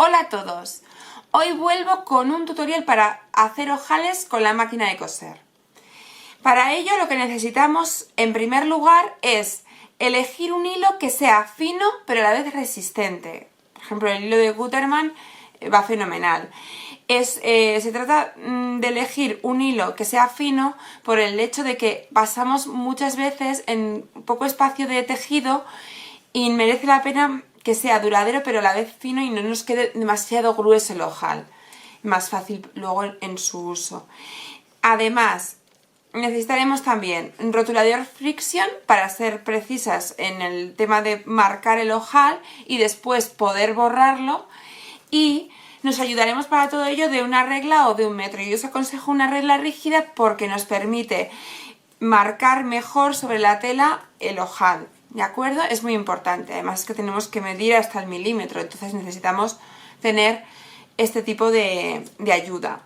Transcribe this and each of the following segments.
Hola a todos, hoy vuelvo con un tutorial para hacer ojales con la máquina de coser. Para ello lo que necesitamos en primer lugar es elegir un hilo que sea fino pero a la vez resistente. Por ejemplo, el hilo de Gutermann va fenomenal. Se trata de elegir un hilo que sea fino por el hecho de que pasamos muchas veces en poco espacio de tejido y merece la pena que sea duradero pero a la vez fino y no nos quede demasiado grueso el ojal. Más fácil luego en su uso. Además, necesitaremos también un rotulador Friction para ser precisas en el tema de marcar el ojal y después poder borrarlo, y nos ayudaremos para todo ello de una regla o de un metro. Yo os aconsejo una regla rígida porque nos permite marcar mejor sobre la tela el ojal, ¿de acuerdo? Es muy importante, además es que tenemos que medir hasta el milímetro, entonces necesitamos tener este tipo de ayuda.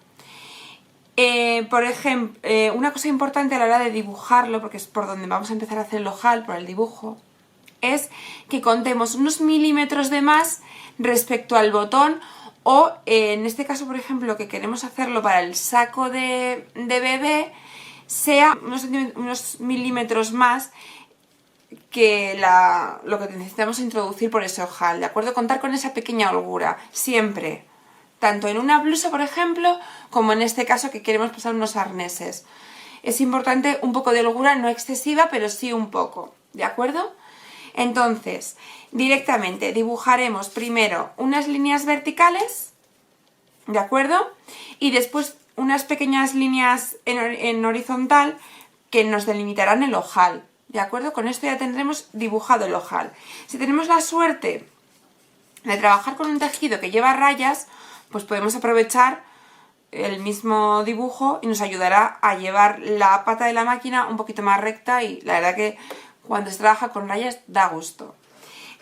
Por ejemplo, una cosa importante a la hora de dibujarlo, porque es por donde vamos a empezar a hacer el ojal, por el dibujo, es que contemos unos milímetros de más respecto al botón o, en este caso, por ejemplo, que queremos hacerlo para el saco de bebé, sea unos milímetros más que lo que necesitamos introducir por ese ojal, ¿de acuerdo? Contar con esa pequeña holgura, siempre. Tanto en una blusa, por ejemplo, como en este caso que queremos pasar unos arneses. Es importante un poco de holgura, no excesiva, pero sí un poco, ¿de acuerdo? Entonces, directamente dibujaremos primero unas líneas verticales, ¿de acuerdo? Y después unas pequeñas líneas en horizontal que nos delimitarán el ojal, ¿de acuerdo? Con esto ya tendremos dibujado el ojal. Si tenemos la suerte de trabajar con un tejido que lleva rayas, pues podemos aprovechar el mismo dibujo y nos ayudará a llevar la pata de la máquina un poquito más recta, y la verdad que cuando se trabaja con rayas da gusto.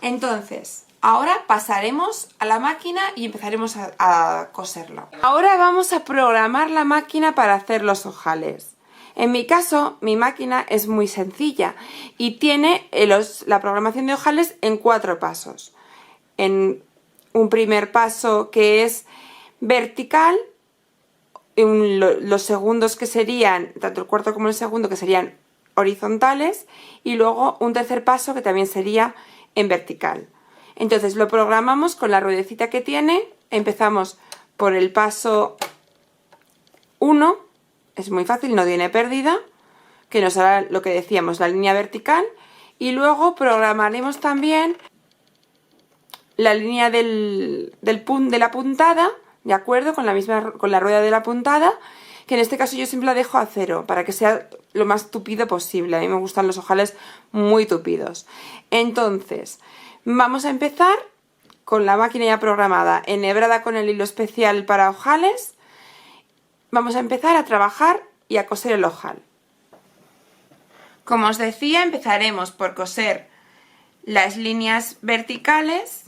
Entonces, ahora pasaremos a la máquina y empezaremos a coserlo. Ahora vamos a programar la máquina para hacer los ojales. En mi caso, mi máquina es muy sencilla y tiene la programación de ojales en 4 pasos. En un primer paso que es vertical, los segundos que serían, tanto el cuarto como el segundo, que serían horizontales, y luego un tercer paso que también sería en vertical. Entonces lo programamos con la ruedecita que tiene. Empezamos por el paso 1, es muy fácil, no tiene pérdida, que nos hará lo que decíamos, la línea vertical, y luego programaremos también la línea de la puntada, ¿de acuerdo? Con la rueda de la puntada, que en este caso yo siempre la dejo a 0 para que sea lo más tupido posible. A mí me gustan los ojales muy tupidos. Entonces, vamos a empezar con la máquina ya programada, enhebrada con el hilo especial para ojales. Vamos a empezar a trabajar y a coser el ojal. Como os decía, empezaremos por coser las líneas verticales.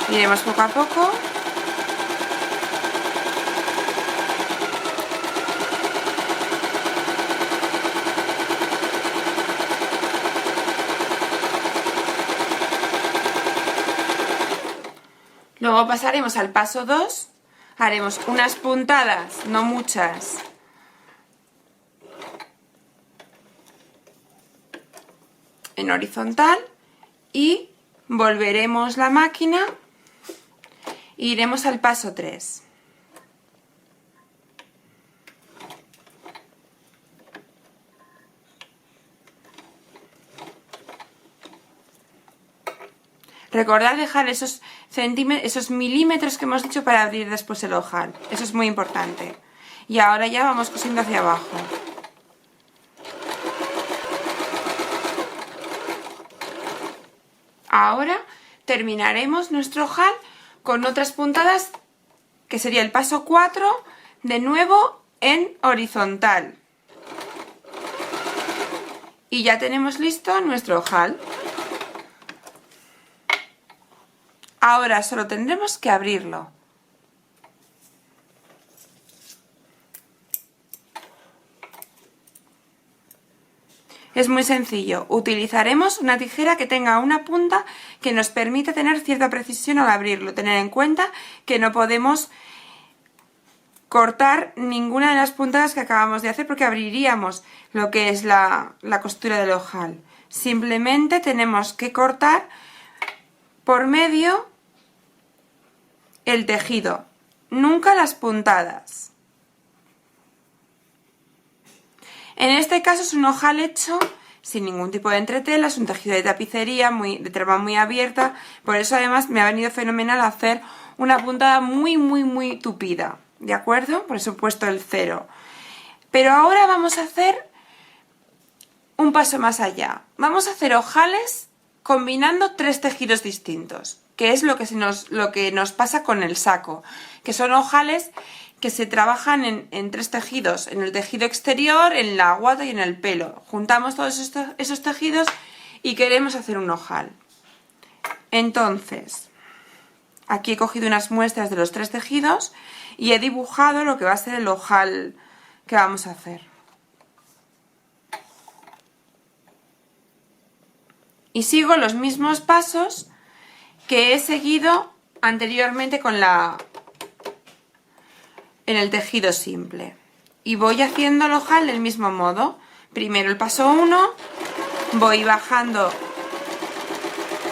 Iremos poco a poco. Luego pasaremos al paso 2. Haremos unas puntadas, no muchas, en horizontal, y volveremos la máquina e iremos al paso 3. Recordad dejar esos milímetros que hemos dicho para abrir después el ojal. Eso es muy importante. Y ahora ya vamos cosiendo hacia abajo. Ahora terminaremos nuestro ojal con otras puntadas, que sería el paso 4, de nuevo en horizontal. Y ya tenemos listo nuestro ojal. Ahora solo tendremos que abrirlo. Es muy sencillo. Utilizaremos una tijera que tenga una punta que nos permita tener cierta precisión al abrirlo. Tener en cuenta que no podemos cortar ninguna de las puntadas que acabamos de hacer porque abriríamos lo que es la costura del ojal. Simplemente tenemos que cortar por medio el tejido, nunca las puntadas. En este caso es un ojal hecho sin ningún tipo de entretela, es un tejido de tapicería, de trama muy abierta, por eso además me ha venido fenomenal hacer una puntada muy tupida, ¿de acuerdo? Por eso he puesto el 0. Pero ahora vamos a hacer un paso más allá. Vamos a hacer ojales combinando 3 tejidos distintos, que es lo que nos pasa con el saco, que son ojales que se trabajan en 3 tejidos, en el tejido exterior, en la guata y en el pelo. Juntamos todos esos tejidos y queremos hacer un ojal. Entonces, aquí he cogido unas muestras de los 3 tejidos y he dibujado lo que va a ser el ojal que vamos a hacer. Y sigo los mismos pasos que he seguido anteriormente en el tejido simple. Y voy haciendo el ojal del mismo modo. Primero el paso 1, voy bajando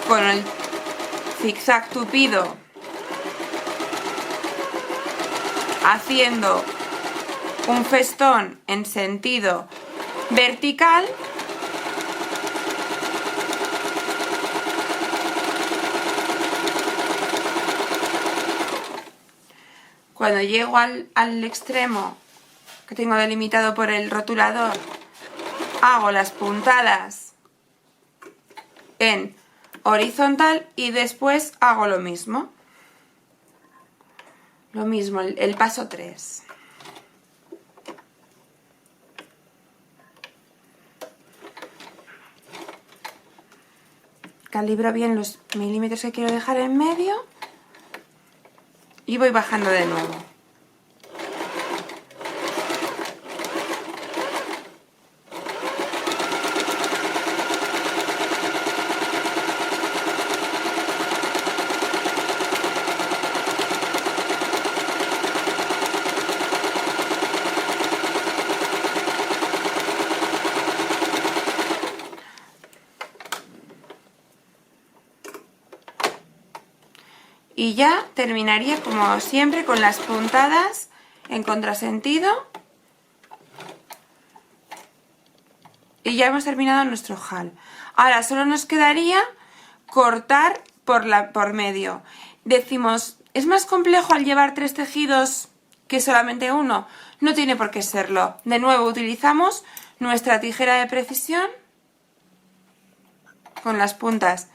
con el zigzag tupido, haciendo un festón en sentido vertical. Cuando llego al extremo que tengo delimitado por el rotulador, hago las puntadas en horizontal y después hago lo mismo. El paso 3. Calibro bien los milímetros que quiero dejar en medio y voy bajando de nuevo. Y ya terminaría como siempre con las puntadas en contrasentido. Y ya hemos terminado nuestro ojal. Ahora solo nos quedaría cortar por medio. Decimos, ¿es más complejo al llevar 3 tejidos que solamente uno? No tiene por qué serlo. De nuevo utilizamos nuestra tijera de precisión con las puntas.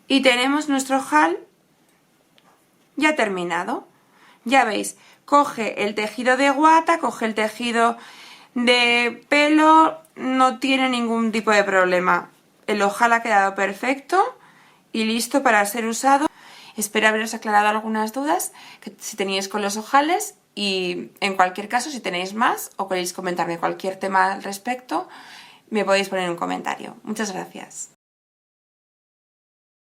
Y tenemos nuestro ojal ya terminado. Ya veis, coge el tejido de guata, coge el tejido de pelo, no tiene ningún tipo de problema. El ojal ha quedado perfecto y listo para ser usado. Espero haberos aclarado algunas dudas que si teníais con los ojales, y en cualquier caso, si tenéis más o queréis comentarme cualquier tema al respecto, me podéis poner un comentario. Muchas gracias.